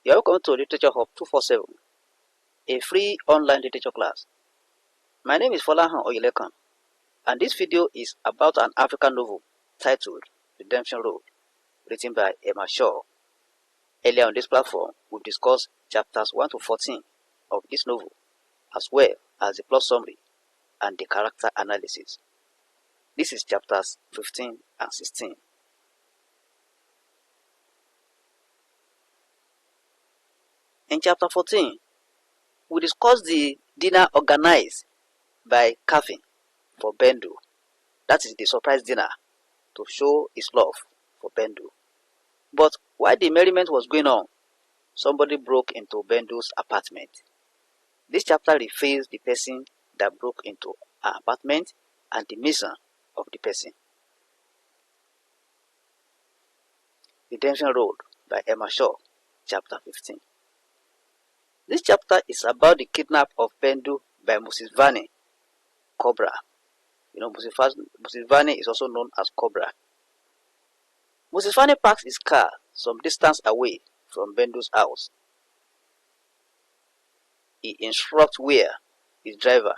You are welcome to Literature Hub 247, a free online literature class. My name is Folahan Oyelekan, and this video is about an African novel titled Redemption Road, written by Elma Shaw. Earlier on this platform, we've discussed chapters 1 to 14 of this novel, as well as the plot summary and the character analysis. This is chapters 15 and 16. In chapter 14, we discuss the dinner organized by Kafin for Bendu. That is the surprise dinner to show his love for Bendu. But while the merriment was going on, somebody broke into Bendu's apartment. This chapter refers the person that broke into her apartment and the mission of the person. Redemption Road by Elma Shaw, chapter 15. This chapter is about the kidnap of Bendu by Mrs. Vani, Cobra. Mrs. Vani is also known as Cobra. Mrs. Vani parks his car some distance away from Bendu's house. He instructs Ware, his driver,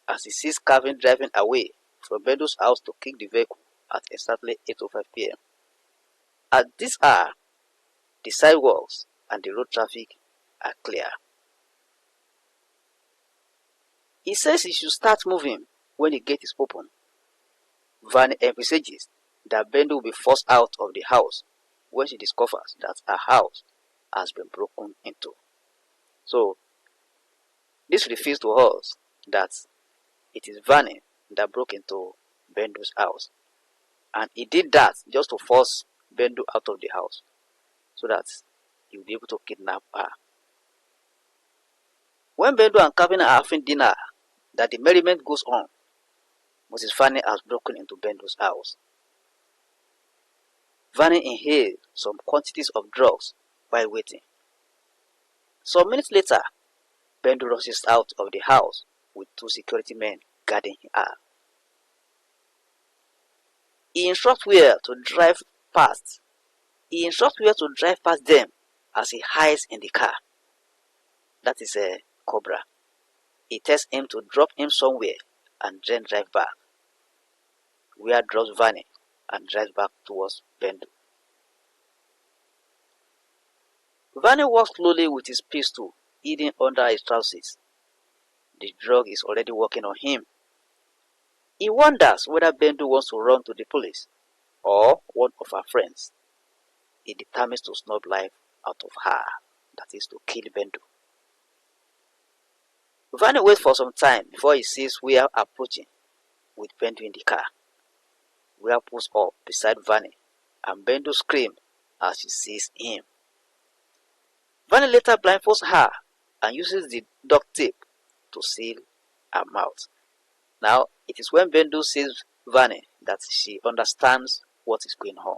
as he sees Calvin driving away from Bendu's house to kick the vehicle at exactly 8:05 p.m. At this hour, the sidewalks and the road traffic are clear. He says he should start moving when the gate is open. Vani envisages that Bendu will be forced out of the house when she discovers that her house has been broken into. So, this refers to us that it is Vani that broke into Bendu's house. And he did that just to force Bendu out of the house so that he will be able to kidnap her. When Bendu and Calvin are having dinner, that the merriment goes on, Mrs. Vani has broken into Bendu's house. Vani inhaled some quantities of drugs while waiting. Some minutes later, Bendu rushes out of the house with 2 security men guarding her. He instructs Ware to drive past them as he hides in the car. That is a Cobra. He tells him to drop him somewhere and then drive back. Ware drops Vani and drives back towards Bendu. Vani walks slowly with his pistol hidden under his trousers. The drug is already working on him. He wonders whether Bendu wants to run to the police or one of her friends. He determines to snub life out of her, that is to kill Bendu. Vani waits for some time before he sees Ware approaching with Bendu in the car. Ware pulls up beside Vani and Bendu screams as she sees him. Vani later blindfolds her and uses the duct tape to seal her mouth. Now, it is when Bendu sees Vani that she understands what is going on.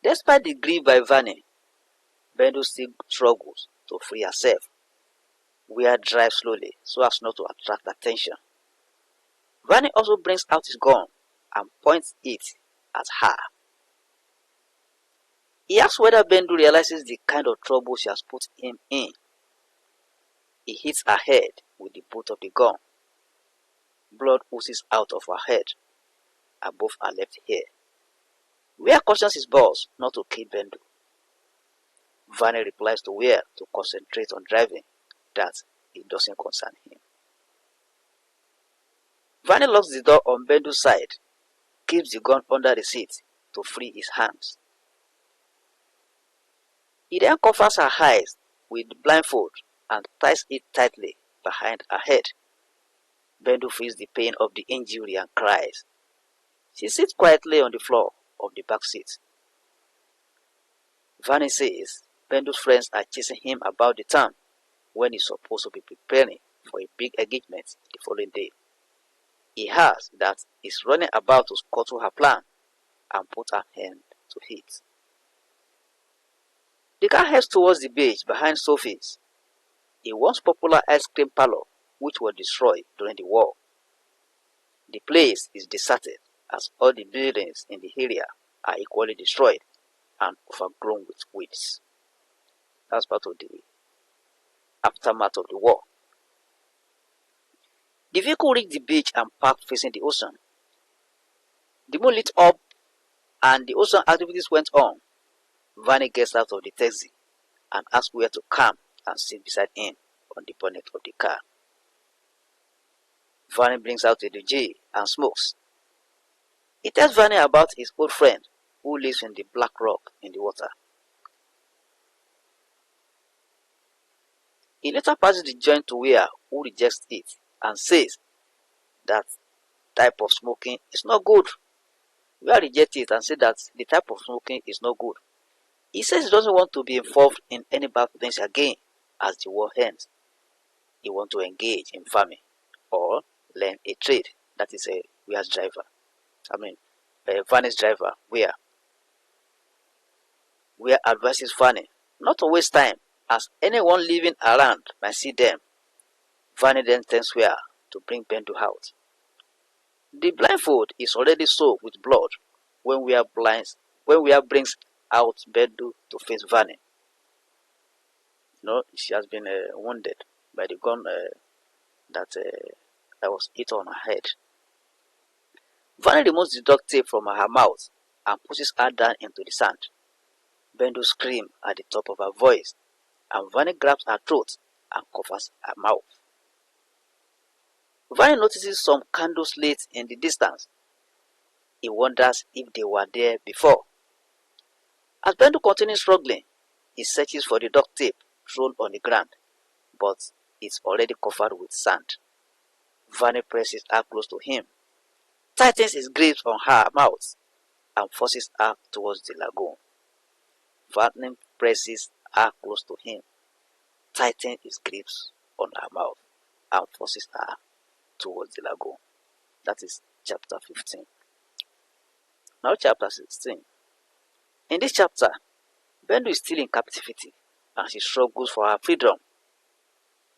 Despite the grief by Vani, Bendu still struggles to free herself. Ware drives slowly so as not to attract attention. Vani also brings out his gun and points it at her. He asks whether Bendu realizes the kind of trouble she has put him in. He hits her head with the butt of the gun. Blood oozes out of her head, above her left ear. Ware cautions his boss not to kill Bendu. Vani replies to Ware to concentrate on driving, that it doesn't concern him. Vani locks the door on Bendu's side, keeps the gun under the seat to free his hands. He then covers her eyes with the blindfold and ties it tightly behind her head. Bendu feels the pain of the injury and cries. She sits quietly on the floor of the back seat. Vani says Bendu's friends are chasing him about the town when he's supposed to be preparing for a big engagement the following day. He has that he's running about to scuttle her plan and put her hand to it. The car heads towards the beach behind Sophie's, a once popular ice cream parlor which was destroyed during the war. The place is deserted as all the buildings in the area are equally destroyed and overgrown with weeds. That's part of the aftermath of the war. The vehicle reached the beach and parked facing the ocean. The moon lit up and the ocean activities went on. Vanny gets out of the taxi and asks where to come and sit beside him on the bonnet of the car. Vanny brings out a DJ and smokes. He tells Vanny about his old friend who lives in the black rock in the water. He later passes the joint to Wea, who rejects it and says that type of smoking is not good. Wea rejects it and says that the type of smoking is not good. He says he doesn't want to be involved in any bad things again as the war ends. He wants to engage in farming or learn a trade. That is Wea's driver. Vanny's driver, Wea. Wea advises Vanny not to waste time as anyone living around might see them. Vanny then tells Wea to bring Bendu out. The blindfold is already soaked with blood when Wea brings out Bendu to face Vanny. She has been wounded by the gun that was hit on her head. Vanny removes the duct tape from her mouth and pushes her down into the sand. Bendu screams at the top of her voice, and Vanny grabs her throat and covers her mouth. Vanny notices some candles lit in the distance. He wonders if they were there before. As Bendu continues struggling, he searches for the duct tape thrown on the ground, but it's already covered with sand. Vanny presses her close to him, tightens his grip on her mouth, and forces her towards the lagoon. Vanny presses her close to him, tightens his grips on her mouth, and forces her towards the lagoon. That is chapter 15. Now chapter 16. In this chapter, Bendu is still in captivity and she struggles for her freedom.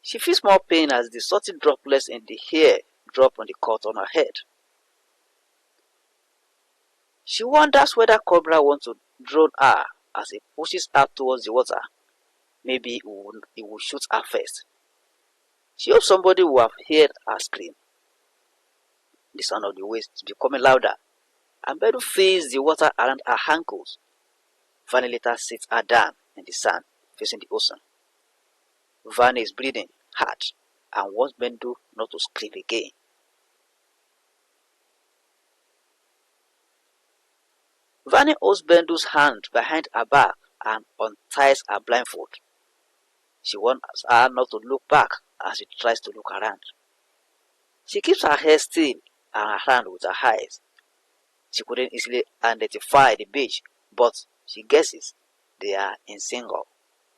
She feels more pain as the salty droplets in the hair drop on the cut on her head. She wonders whether Cobra wants to drown her as he pushes her towards the water. Maybe he will shoot her first. She hopes somebody will have heard her scream. The sound of the waves is becoming louder, and Bendu feels the water around her ankles. Vanny later sits her down in the sand facing the ocean. Vanny is breathing hard and wants Bendu not to scream again. Vanny holds Bendu's hand behind her back and unties her blindfold. She wants her not to look back as she tries to look around. She keeps her head still and her hand with her eyes. She couldn't easily identify the beach, but she guesses they are in Single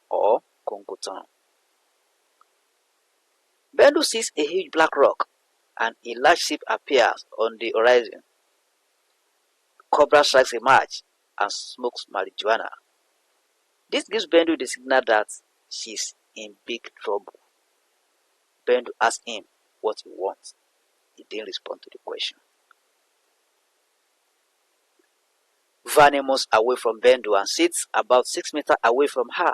or Kongoton. Bendu sees a huge black rock and a large ship appears on the horizon. Cobra strikes a match and smokes marijuana. This gives Bendu the signal that she's in big trouble. Bendu asks him what he wants. He didn't respond to the question. Vanny moves away from Bendu and sits about 6 meters away from her.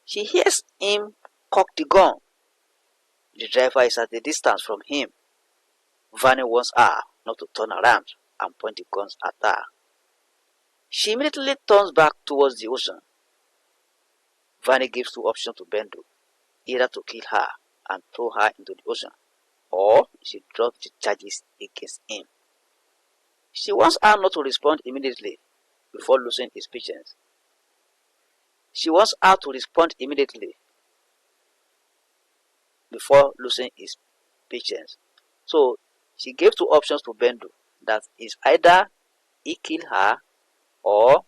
She hears him cock the gun. The driver is at a distance from him. Vanny wants her not to turn around and point the guns at her. She immediately turns back towards the ocean. Vanny gives two options to Bendu, either to kill her and throw her into the ocean, or she drops the charges against him. She wants her not to respond immediately before losing his patience. So she gave two options to Bendu, that is either he kill her or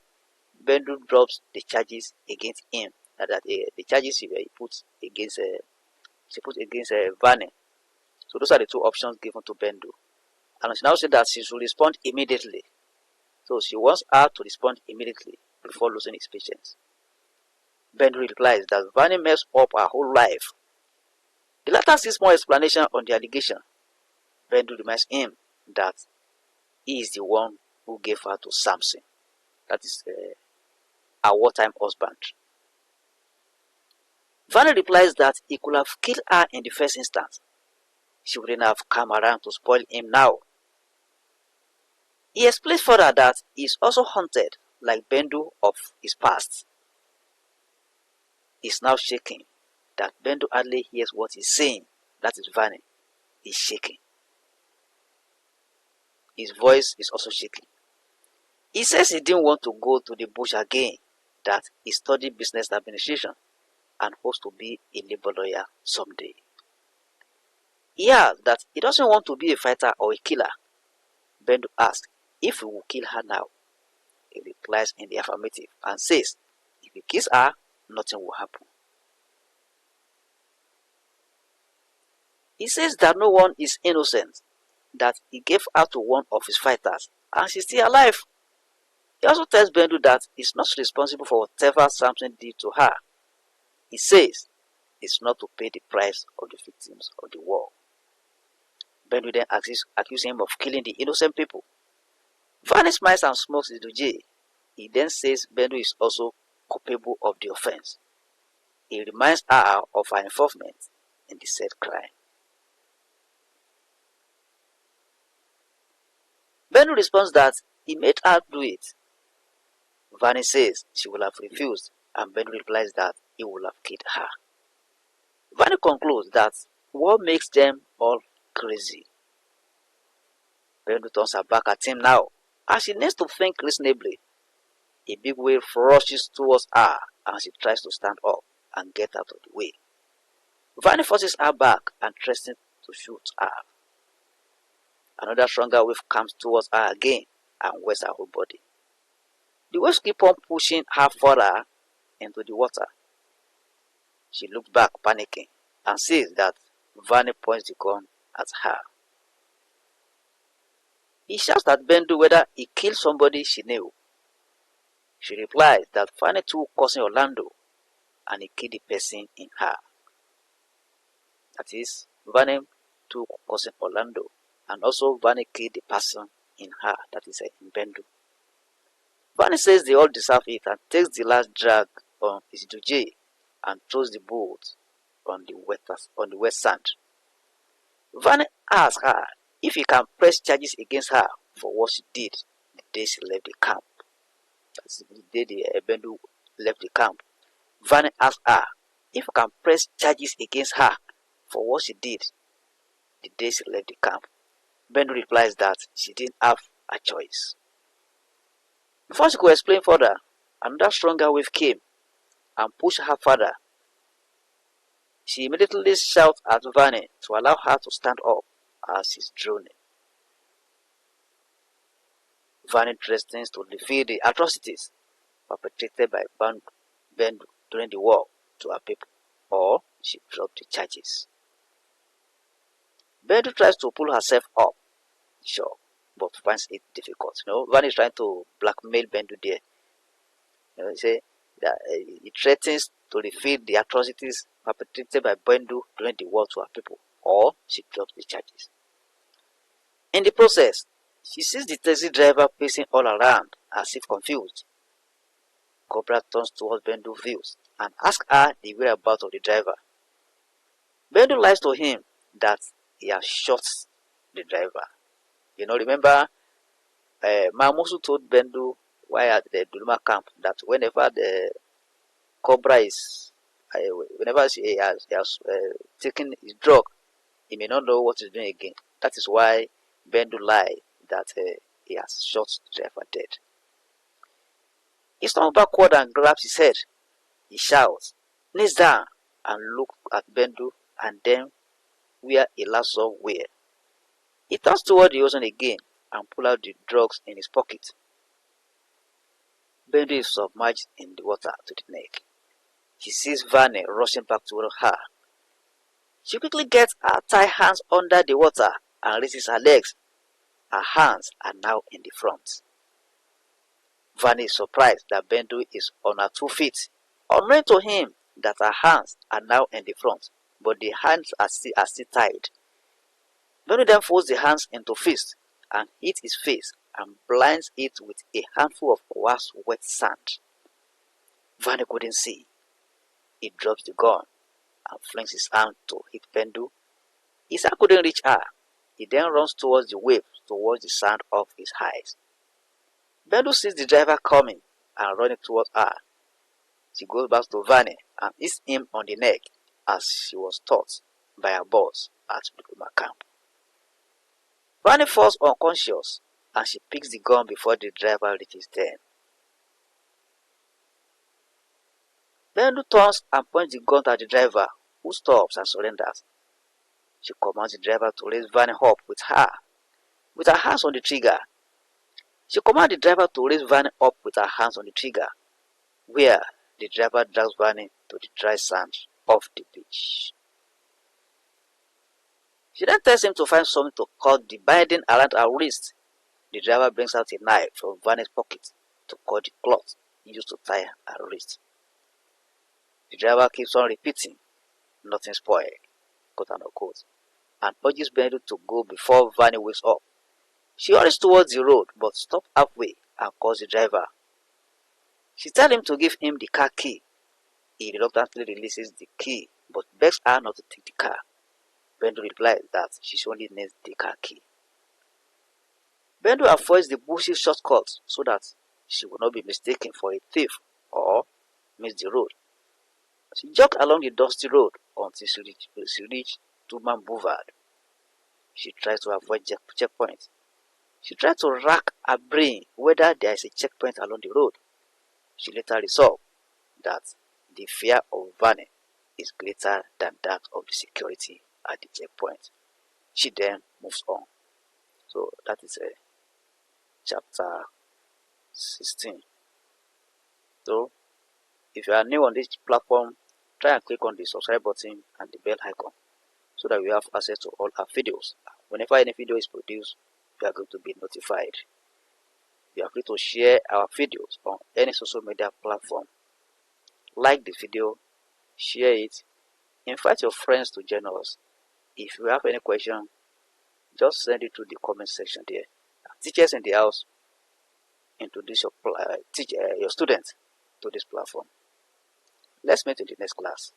Bendu drops the charges against him. The charges he puts against Vanny. So those are the two options given to Bendu. And she now said that she should respond immediately. So she wants her to respond immediately before losing his patience. Bendu replies that Vanny messed up her whole life. The latter seeks more explanation on the allegation. Bendu reminds him that he is the one who gave her to Samson. that is her wartime husband. Vani replies that he could have killed her in the first instance. She wouldn't have come around to spoil him now. He explains further that he is also haunted like Bendu of his past. He is now shaking, that Bendu hardly hears what he's saying. That is Vani. He's shaking. His voice is also shaking. He says he didn't want to go to the bush again, that he studied business administration and hopes to be a labor lawyer someday. He adds that he doesn't want to be a fighter or a killer. Bendu asks if he will kill her now. He replies in the affirmative and says if he kills her, nothing will happen. He says that no one is innocent, that he gave her to one of his fighters and she's still alive. He also tells Bendu that he's not responsible for whatever Samson did to her. He says it's not to pay the price of the victims of the war. Bendu then accuses him of killing the innocent people. Vani smiles and smokes the Duje. He then says Bendu is also culpable of the offense. He reminds her of her involvement in the said crime. Bendu responds that he made her do it. Vani says she will have refused, and Bendu replies that he will have killed her. Vani concludes that what makes them all crazy. Bendu turns her back at him now, as she needs to think reasonably. A big wave rushes towards her, and she tries to stand up and get out of the way. Vani forces her back and threatens to shoot her. Another stronger wave comes towards her again and wets her whole body. The waves keep on pushing her further into the water. She looks back panicking and sees that Vani points the gun at her. He shouts at Bendu whether he killed somebody she knew. She replies that Vani took cousin Orlando and he killed the person in her. That is, Vani took cousin Orlando and also Vani killed the person in her, that is in Bendu. Vani says they all deserve it and takes the last drag on his Duje and throws the boat on the wet sand. Vani asks her if he can press charges against her for what she did the day she left the camp. That's the day the Bendu left the camp. Vani asks her if he can press charges against her for what she did the day she left the camp. Bendu replies that she didn't have a choice. Before she could explain further, another stronger wave came and pushed her further. She immediately shouts at Vani to allow her to stand up as she's drowning. Vani threatens to defeat the atrocities perpetrated by Bendu during the war to her people, or she dropped the charges. Bendu tries to pull herself up, sure, but finds it difficult. Vani is trying to blackmail Bendu there. He say that he threatens to defeat the atrocities perpetrated by Bendu during the war to her people, or she drops the charges. In the process, she sees the taxi driver pacing all around as if confused. Cobra turns towards Bendu's views and asks her the whereabouts of the driver. Bendu lies to him that he has shot the driver. Remember, Mamusu told Bendu while at the Duluma camp that whenever the Cobra is, whenever he has taken his drug, he may not know what he's doing again. That is why Bendu lied that he has shot the driver dead. He turns backward and grabs his head. He shouts, kneels down and looks at Bendu and then where he last saw where. He turns toward the ocean again and pulls out the drugs in his pocket. Bendu is submerged in the water to the neck. She sees Vani rushing back toward her. She quickly gets her tight hands under the water and raises her legs. Her hands are now in the front. Vani is surprised that Bendu is on her 2 feet, unknown to him that her hands are now in the front, but the hands are still tied. Bendu then folds the hands into fists and hits his face and blinds it with a handful of coarse wet sand. Vane couldn't see. He drops the gun and flings his hand to hit Bendu. His hand couldn't reach her. He then runs towards the wave to wash the sand off his eyes. Bendu sees the driver coming and running towards her. She goes back to Vane and hits him on the neck as she was taught by her boss at diploma camp. Vane falls unconscious and she picks the gun before the driver reaches them. Bendu turns and points the gun at the driver, who stops and surrenders. She commands the driver to raise Vane up with her hands on the trigger. Where the driver drags Vane to the dry sand off the beach. She then tells him to find something to cut the binding around her wrist. The driver brings out a knife from Vane's pocket to cut the cloth used to tie her wrist. The driver keeps on repeating, "Nothing spoiled," quote unquote, and urges Bendu to go before Vane wakes up. She hurries towards the road but stops halfway and calls the driver. She tells him to give him the car key. He reluctantly releases the key but begs her not to take the car. Bendu replies that she only needs the car key. Bendu avoids the bushy shortcut so that she will not be mistaken for a thief or miss the road. She jogged along the dusty road until she reached Tuman Boulevard. She tries to avoid checkpoints. She tries to rack her brain whether there is a checkpoint along the road. She later resolved that the fear of Vane is greater than that of the security at the checkpoint. She then moves on. So that is chapter 16. So if you are new on this platform, try and click on the subscribe button and the bell icon so that you have access to all our videos. Whenever any video is produced, you are going to be notified. You are free to share our videos on any social media platform. Like the video, share it, invite your friends to join us. If you have any question, just send it to the comment section there. Teachers in the house, introduce your students to this platform. Let's meet in the next class.